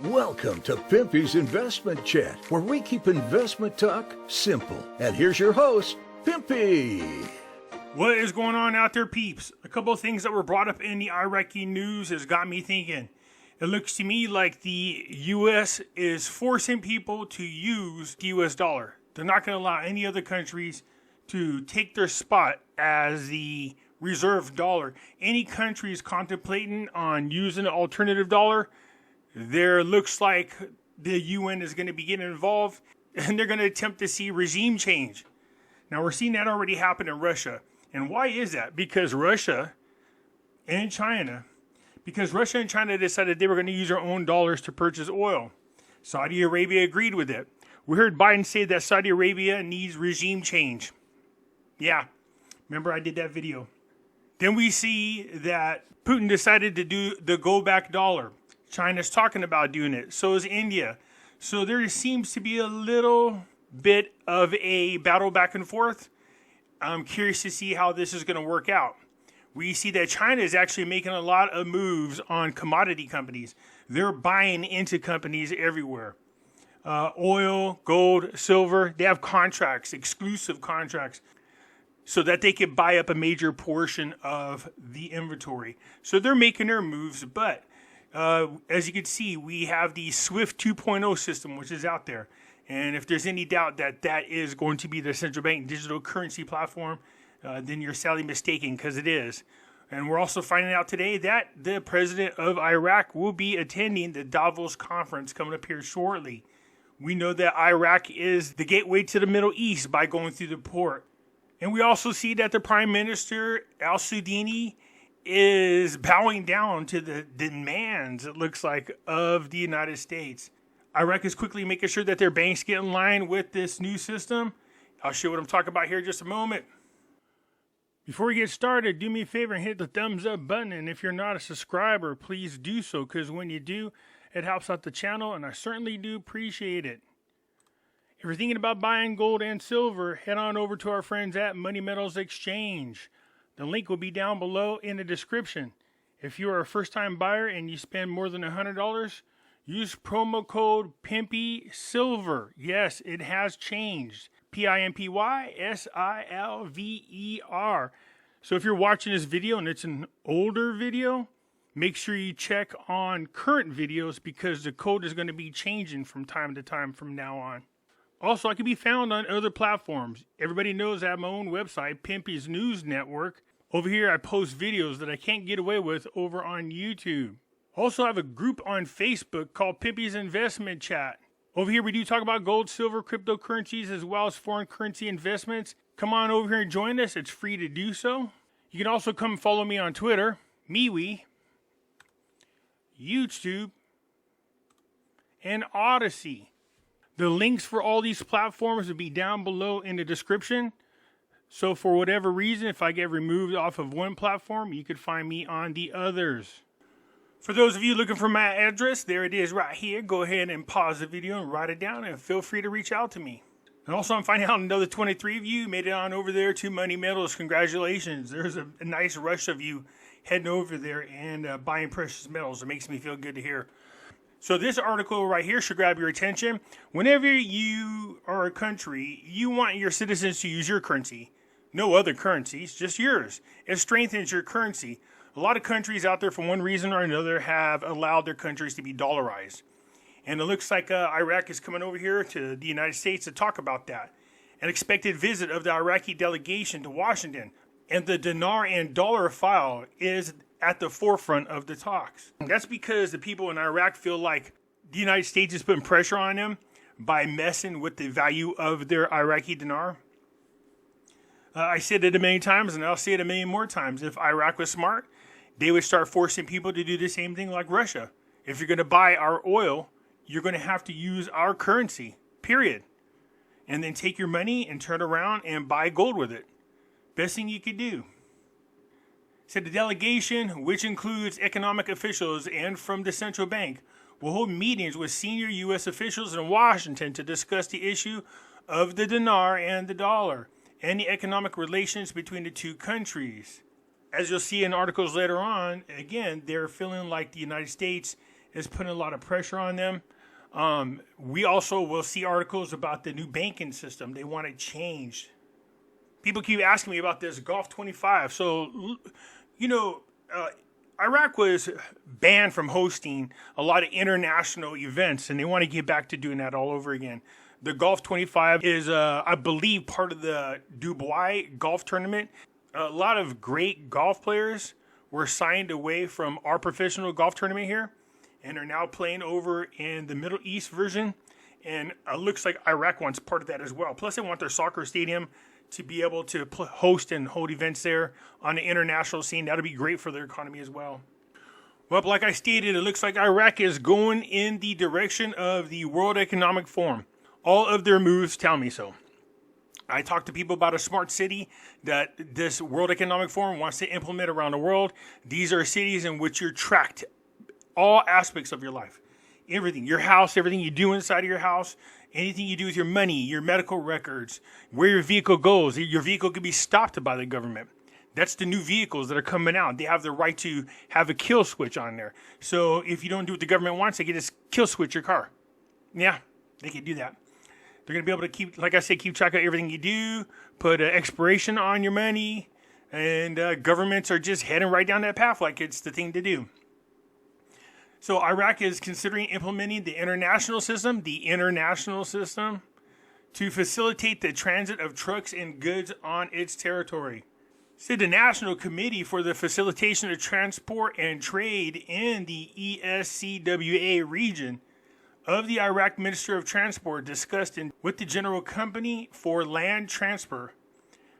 Welcome to Pimpy's Investment Chat, where we keep investment talk simple. And here's your host, Pimpy. What is going on out there, peeps? A couple of things that were brought up in the Iraqi news has got me thinking. It looks to me like the U.S. is forcing people to use the U.S. dollar. They're not going to allow any other countries to take their spot as the reserve dollar. Any countries contemplating on using an alternative dollar, there looks like the UN is going to be getting involved, and they're going to attempt to see regime change. Now, we're seeing that already happen in Russia. And why is that? Because Russia and China decided they were going to use their own dollars to purchase oil. Saudi Arabia agreed with it. We heard Biden say that Saudi Arabia needs regime change. Yeah, remember I did that video. Then we see that Putin decided to do the go back dollar. China's talking about doing it. So is India. So there seems to be a little bit of a battle back and forth. I'm curious to see how this is going to work out. We see that China is actually making a lot of moves on commodity companies. They're buying into companies everywhere. Oil, gold, silver, they have contracts, exclusive contracts, so that they can buy up a major portion of the inventory. So they're making their moves, but as you can see, we have the SWIFT 2.0 system, which is out there. And if there's any doubt that that is going to be the central bank digital currency platform, then you're sadly mistaken, because it is. And we're also finding out today that the president of Iraq will be attending the Davos conference coming up here shortly. We know that Iraq is the gateway to the Middle East by going through the port. And we also see that the Prime Minister, al-Sudani, is bowing down to the demands, it looks like, of the United States. Iraq is quickly making sure that their banks get in line with this new system. I'll show you what I'm talking about here in just a moment. Before we get started, do me a favor and hit the thumbs up button. And if you're not a subscriber, please do so, because when you do, it helps out the channel, and I certainly do appreciate it. If you're thinking about buying gold and silver, head on over to our friends at Money Metals Exchange. The link will be down below in the description. If you are a first-time buyer and you spend more than $100, use promo code PIMPYSILVER. Yes, it has changed. PIMPYSILVER. So if you're watching this video and it's an older video, make sure you check on current videos, because the code is going to be changing from time to time from now on. Also, I can be found on other platforms. Everybody knows I have my own website, Pimpy's News Network. Over here, I post videos that I can't get away with over on YouTube. Also, I have a group on Facebook called Pimpy's Investment Chat. Over here, we do talk about gold, silver, cryptocurrencies, as well as foreign currency investments. Come on over here and join us. It's free to do so. You can also come follow me on Twitter, MeWe, YouTube, and Odyssey. The links for all these platforms will be down below in the description. So for whatever reason, if I get removed off of one platform, you could find me on the others. For those of you looking for my address, there it is right here. Go ahead and pause the video and write it down, and feel free to reach out to me. And also, I'm finding out another 23 of you made it on over there to Money Metals. Congratulations. There's a nice rush of you heading over there and buying precious metals. It makes me feel good to hear. So this article right here should grab your attention. Whenever you are a country, you want your citizens to use your currency. No other currencies, just yours. It strengthens your currency. A lot of countries out there, for one reason or another, have allowed their countries to be dollarized. And it looks like Iraq is coming over here to the United States to talk about that. An expected visit of the Iraqi delegation to Washington. And the dinar and dollar file is at the forefront of the talks. That's because the people in Iraq feel like the United States is putting pressure on them by messing with the value of their Iraqi dinar. I said it a million times, and I'll say it a million more times. If Iraq was smart, they would start forcing people to do the same thing like Russia. If you're going to buy our oil, you're going to have to use our currency, period. And then take your money and turn around and buy gold with it. Best thing you could do. Said the delegation, which includes economic officials and from the central bank, will hold meetings with senior U.S. officials in Washington to discuss the issue of the dinar and the dollar and the economic relations between the two countries. As you'll see in articles later on, again, they're feeling like the United States is putting a lot of pressure on them. We also will see articles about the new banking system. They want it changed. People keep asking me about this Gulf 25. So, Iraq was banned from hosting a lot of international events, and they want to get back to doing that all over again. The Gulf 25 is, I believe, part of the Dubai golf tournament. A lot of great golf players were signed away from our professional golf tournament here and are now playing over in the Middle East version. And it looks like Iraq wants part of that as well. Plus, they want their soccer stadium to be able to host and hold events there on the international scene. That'll be great for their economy as well. Well, like I stated, it looks like Iraq is going in the direction of the World Economic Forum. All of their moves tell me so. I talked to people about a smart city that this World Economic Forum wants to implement around the world. These are cities in which you're tracked, all aspects of your life. Everything, your house, everything you do inside of your house, anything you do with your money, your medical records, where your vehicle goes. Your vehicle can be stopped by the government. That's the new vehicles that are coming out. They have the right to have a kill switch on there. So if you don't do what the government wants, they can just kill switch your car. Yeah, they can do that. They're going to be able to keep, like I said, keep track of everything you do, put an expiration on your money, and governments are just heading right down that path like it's the thing to do. So Iraq is considering implementing the international system to facilitate the transit of trucks and goods on its territory. So the National Committee for the Facilitation of Transport and Trade in the ESCWA region of the Iraq Minister of Transport discussed with the General Company for Land Transport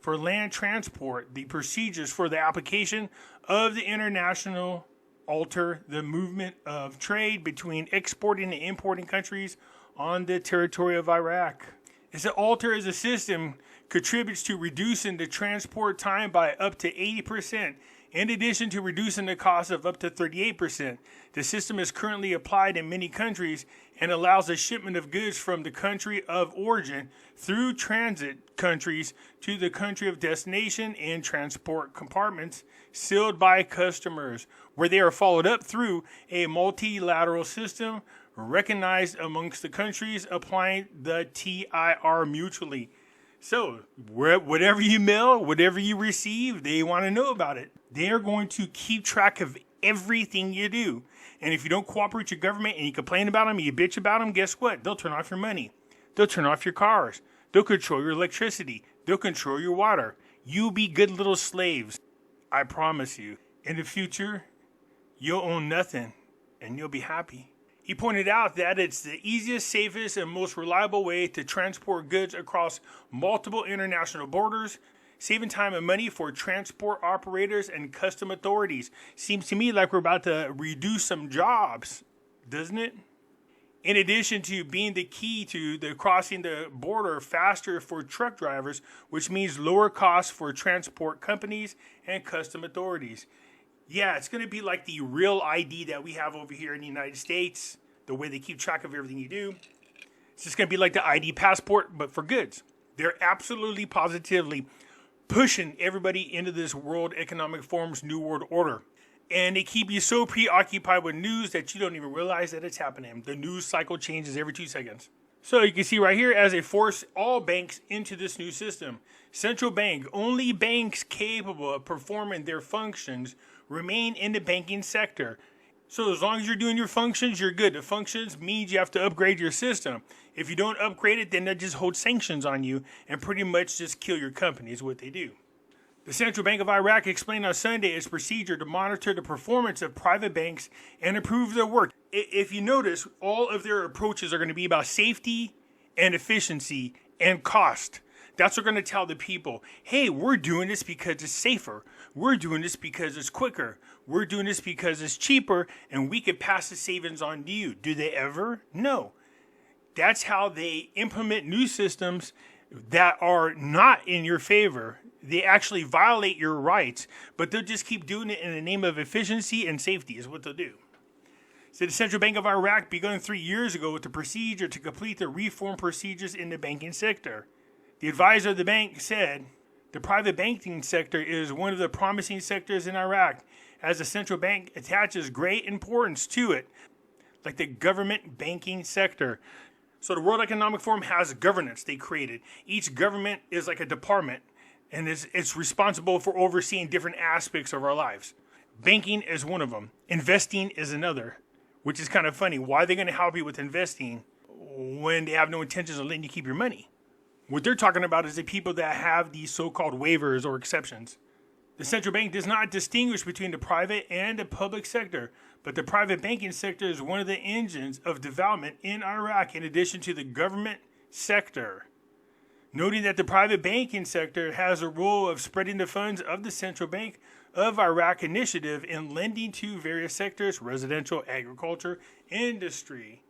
the procedures for the application of the international alter the movement of trade between exporting and importing countries on the territory of Iraq. It's an alter as a system contributes to reducing the transport time by up to 80%, in addition to reducing the cost of up to 38%. The system is currently applied in many countries and allows the shipment of goods from the country of origin through transit countries to the country of destination in transport compartments sealed by customers, where they are followed up through a multilateral system recognized amongst the countries applying the TIR mutually. So, whatever you mail, whatever you receive, they want to know about it. They are going to keep track of everything you do. And if you don't cooperate with your government and you complain about them, you bitch about them, guess what? They'll turn off your money. They'll turn off your cars. They'll control your electricity. They'll control your water. You'll be good little slaves. I promise you. In the future, you'll own nothing and you'll be happy. He pointed out that it's the easiest, safest, and most reliable way to transport goods across multiple international borders, saving time and money for transport operators and custom authorities. Seems to me like we're about to reduce some jobs, doesn't it? In addition to being the key to the crossing the border faster for truck drivers, which means lower costs for transport companies and custom authorities. Yeah, it's going to be like the real ID that we have over here in the United States, the way they keep track of everything you do. It's just going to be like the ID passport, but for goods. They're absolutely positively pushing everybody into this World Economic Forum's New World Order. And they keep you so preoccupied with news that you don't even realize that it's happening. The news cycle changes every 2 seconds. So you can see right here, as they force all banks into this new system. Central bank, only banks capable of performing their functions remain in the banking sector. So as long as you're doing your functions, you're good. The functions means you have to upgrade your system. If you don't upgrade it, then they just hold sanctions on you and pretty much just kill your company is what they do. The Central Bank of Iraq explained on Sunday its procedure to monitor the performance of private banks and improve their work. If you notice, all of their approaches are going to be about safety and efficiency and cost. That's what we're going to tell the people. Hey, we're doing this because it's safer. We're doing this because it's quicker. We're doing this because it's cheaper, and we can pass the savings on to you. Do they ever? No. That's how they implement new systems that are not in your favor. They actually violate your rights, but they'll just keep doing it in the name of efficiency and safety is what they'll do. So the Central Bank of Iraq began 3 years ago with the procedure to complete the reform procedures in the banking sector. The advisor of the bank said, the private banking sector is one of the promising sectors in Iraq, as the central bank attaches great importance to it. like the government banking sector. So the World Economic Forum has governance they created. Each government is like a department, and it's responsible for overseeing different aspects of our lives. Banking is one of them. Investing is another, which is kind of funny. Why are they going to help you with investing when they have no intentions of letting you keep your money? What they're talking about is the people that have these so-called waivers or exceptions. The central bank does not distinguish between the private and the public sector, but the private banking sector is one of the engines of development in Iraq in addition to the government sector. Noting that the private banking sector has a role of spreading the funds of the Central Bank of Iraq initiative in lending to various sectors, residential, agriculture, industry.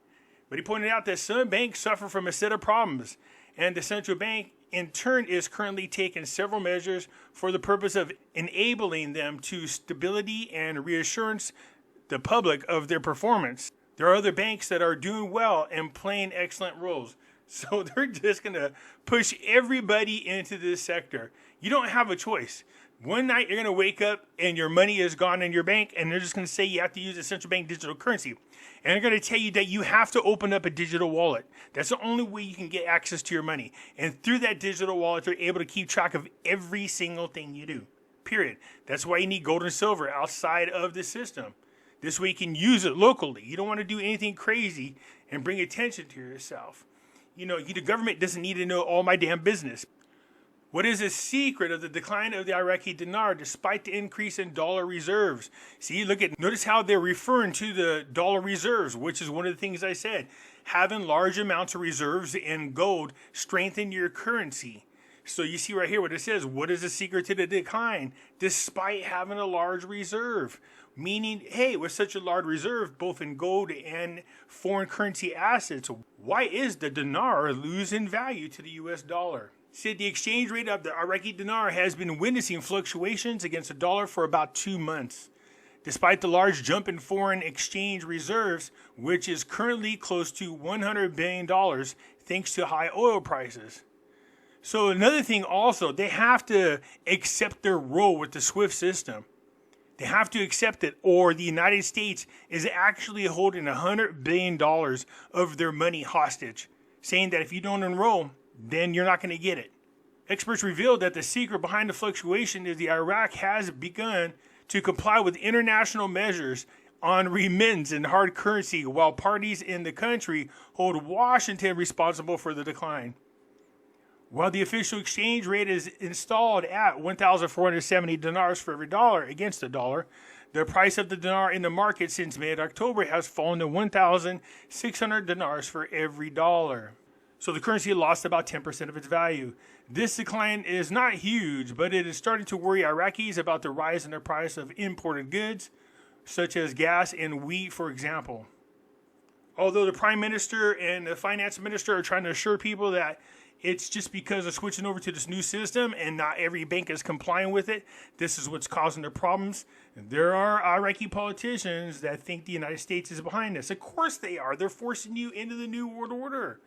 But he pointed out that some banks suffer from a set of problems, and the central bank in turn is currently taking several measures for the purpose of enabling them to stability and reassurance the public of their performance. There are other banks that are doing well and playing excellent roles. So they're just going to push everybody into this sector. You don't have a choice. One night you're going to wake up and your money is gone in your bank, and they're just going to say you have to use a central bank digital currency. And they're going to tell you that you have to open up a digital wallet. That's the only way you can get access to your money. And through that digital wallet, they're able to keep track of every single thing you do. Period. That's why you need gold and silver outside of the system. This way you can use it locally. You don't want to do anything crazy and bring attention to yourself. You know, the government doesn't need to know all my damn business. What is the secret of the decline of the Iraqi dinar despite the increase in dollar reserves? See, notice how they're referring to the dollar reserves, which is one of the things I said. Having large amounts of reserves in gold strengthen your currency. So you see right here what it says. What is the secret to the decline despite having a large reserve? Meaning, hey, with such a large reserve, both in gold and foreign currency assets, why is the dinar losing value to the US dollar? Said the exchange rate of the Iraqi dinar has been witnessing fluctuations against the dollar for about 2 months. Despite the large jump in foreign exchange reserves, which is currently close to $100 billion thanks to high oil prices. So another thing also, they have to accept their role with the SWIFT system. They have to accept it, or the United States is actually holding $100 billion of their money hostage, saying that if you don't enroll, then you're not going to get it. Experts revealed that the secret behind the fluctuation is the Iraq has begun to comply with international measures on remittance and hard currency, while parties in the country hold Washington responsible for the decline. While the official exchange rate is installed at 1,470 dinars for every dollar against the dollar, the price of the dinar in the market since mid-October has fallen to 1,600 dinars for every dollar. So the currency lost about 10% of its value. This decline is not huge, but it is starting to worry Iraqis about the rise in the price of imported goods, such as gas and wheat, for example. Although the Prime Minister and the Finance Minister are trying to assure people that it's just because of switching over to this new system and not every bank is complying with it, this is what's causing the problems. There are Iraqi politicians that think the United States is behind this. Of course they are. They're forcing you into the New World Order.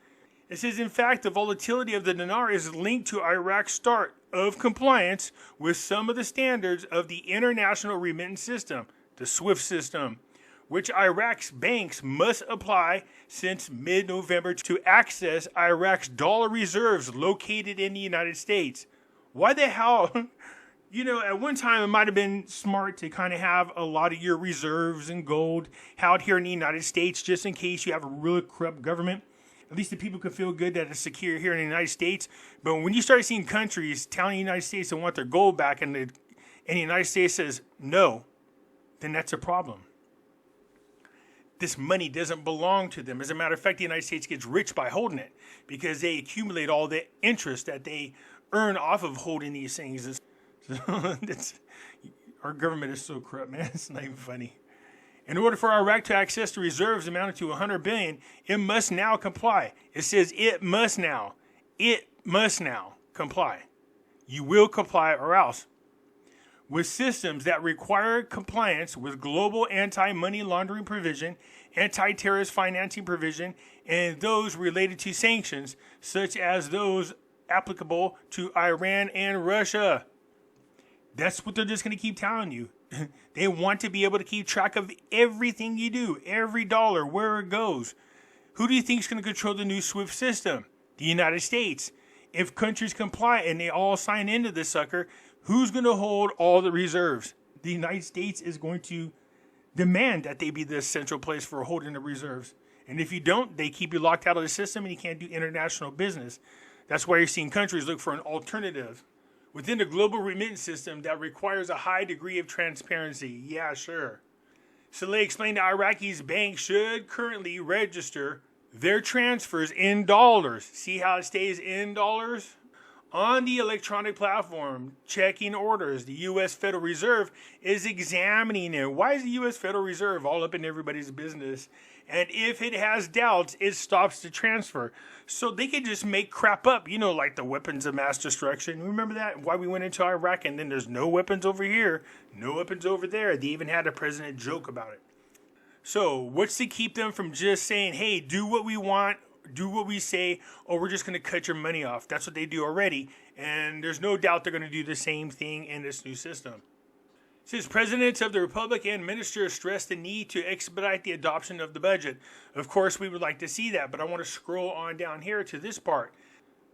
It says, in fact, the volatility of the dinar is linked to Iraq's start of compliance with some of the standards of the international remittance system, the SWIFT system, which Iraq's banks must apply since mid-November to access Iraq's dollar reserves located in the United States. Why the hell? You know, at one time it might have been smart to kind of have a lot of your reserves in gold held here in the United States just in case you have a really corrupt government. At least the people can feel good that it's secure here in the United States. But when you start seeing countries telling the United States they want their gold back and the United States says no, then that's a problem. This money doesn't belong to them. As a matter of fact, the United States gets rich by holding it because they accumulate all the interest that they earn off of holding these things. Our government is so corrupt, man. It's not even funny. In order for Iraq to access the reserves amounting to $100 billion, it must now comply. It says it must now comply. You will comply or else. With systems that require compliance with global anti-money laundering provision, anti-terrorist financing provision, and those related to sanctions, such as those applicable to Iran and Russia. That's what they're just going to keep telling you. They want to be able to keep track of everything you do, every dollar, where it goes. Who do you think is going to control the new SWIFT system? The United States. If countries comply and they all sign into this sucker, who's going to hold all the reserves? The United States is going to demand that they be the central place for holding the reserves. And if you don't, they keep you locked out of the system and you can't do international business. That's why you're seeing countries look for an alternative within the global remittance system that requires a high degree of transparency. Yeah, sure. Saleh explained that Iraqi's banks should currently register their transfers in dollars. See how it stays in dollars? On the electronic platform, checking orders. The U.S. Federal Reserve is examining it. Why is the U.S. Federal Reserve all up in everybody's business? And if it has doubts, it stops the transfer. So they could just make crap up, like the weapons of mass destruction. Remember that? Why we went into Iraq and then there's no weapons over here, no weapons over there. They even had a president joke about it. So what's to keep them from just saying, hey, do what we want, do what we say, or we're just going to cut your money off? That's what they do already. And there's no doubt they're going to do the same thing in this new system. Since presidents of the Republic and ministers stressed the need to expedite the adoption of the budget. Of course, we would like to see that, but I want to scroll on down here to this part.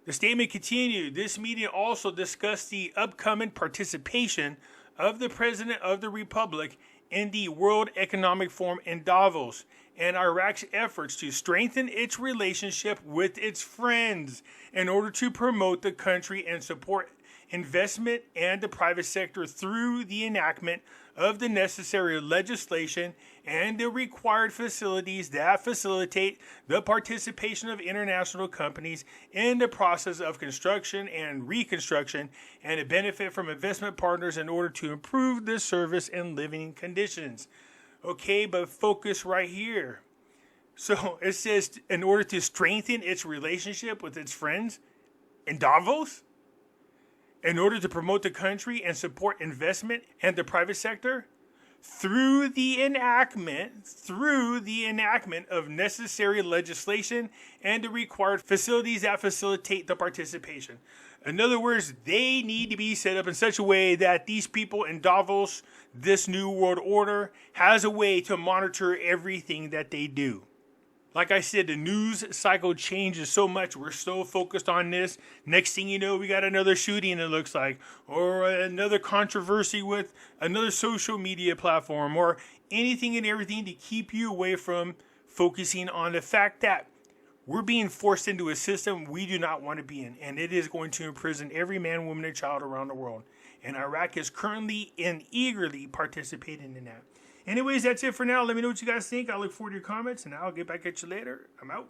The statement continued. This meeting also discussed the upcoming participation of the President of the Republic in the World Economic Forum in Davos and Iraq's efforts to strengthen its relationship with its friends in order to promote the country and support investment and the private sector through the enactment of the necessary legislation and the required facilities that facilitate the participation of international companies in the process of construction and reconstruction and to benefit from investment partners in order to improve the service and living conditions. Okay, but focus right here. So it says in order to strengthen its relationship with its friends in Davos, in order to promote the country and support investment and the private sector through the enactment of necessary legislation and the required facilities that facilitate the participation. In other words, they need to be set up in such a way that these people in Davos, this new world order, has a way to monitor everything that they do. Like I said, the news cycle changes so much. We're so focused on this. Next thing you know, we got another shooting, it looks like, or another controversy with another social media platform, or anything and everything to keep you away from focusing on the fact that we're being forced into a system we do not want to be in, and it is going to imprison every man, woman, and child around the world. And Iraq is currently and eagerly participating in that. Anyways, that's it for now. Let me know what you guys think. I look forward to your comments, and I'll get back at you later. I'm out.